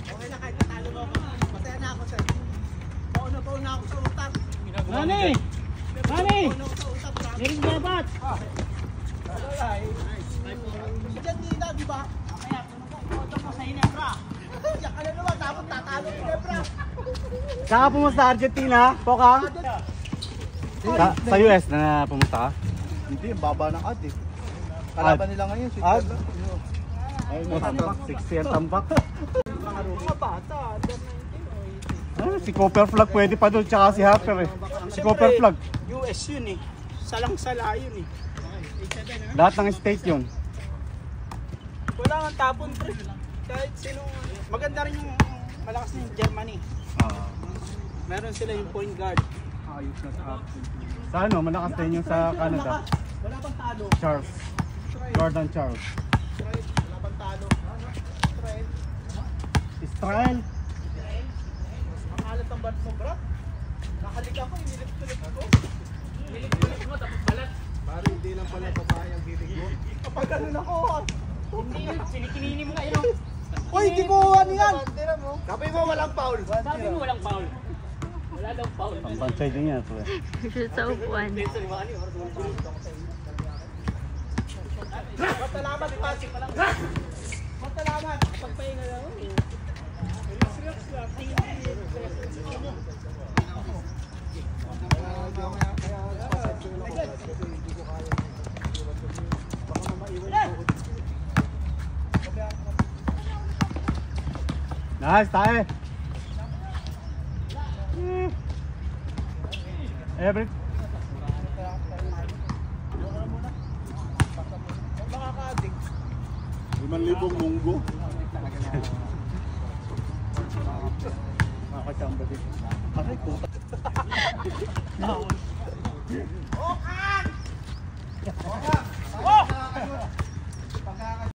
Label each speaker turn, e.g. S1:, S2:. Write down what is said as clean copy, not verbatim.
S1: Okay na kahit natalo mo ako. Masaya na ako sir. Pauna ako sa utang.
S2: Nani! Nani! Meron dapat!
S1: Si Jan Nina, di ba? Kaya, punta mo sa Hinebra. Yan ka na naman, tapos tatalo sa Hinebra.
S2: Saka pumunta sa Argentina, Pokang? Sa US na pumunta ka?
S3: Hindi, baba ng ad eh. Kalaban nila ngayon, si
S2: Ad?
S3: Ayun,
S2: Tambak, 60 ang tambak.
S1: Mga bata,
S2: Si Copper Flag pwede pa doon, tsaka si Harper eh. Si Copper Flag.
S1: US yun eh. Salang-sala yun eh.
S2: Lahat ng state yun.
S1: Wala nga tapon pre. Kahit sinong maganda rin yung malakas na yung Germany. Meron sila yung point guard.
S3: ayos na sa action.
S2: Sa ano, malakas din yung sa Canada.
S1: Wala pang talo.
S2: Charles. Jordan Charles.
S1: Wala pang talo. Israel.
S2: Israel.
S1: Ang alat ng band mo, bro. Nakaliga ko, inilip-tulip ko. Inilip-tulip mo, tapos balat.
S3: Pare, hindi lang pala babae ang hilig mo.
S1: Kapag ganun ako,
S4: Hindi yun, sinikinini mo nga yun.
S1: uy, hindi ko ano yan.
S3: Sabi mo walang foul.
S4: Sabi mo walang foul. Wala daw foul.
S2: Pambansay din yan.
S5: Shoot sa upuan.
S1: Matalamat, Patrick. Matalamat. Pagpahinga lang. Relax lang.
S2: Nice, tayo. Every
S1: Makaka-addict.
S3: 5,000 munggo.
S2: makakachamba din.
S3: Aray, puta.
S1: Okan! Okan!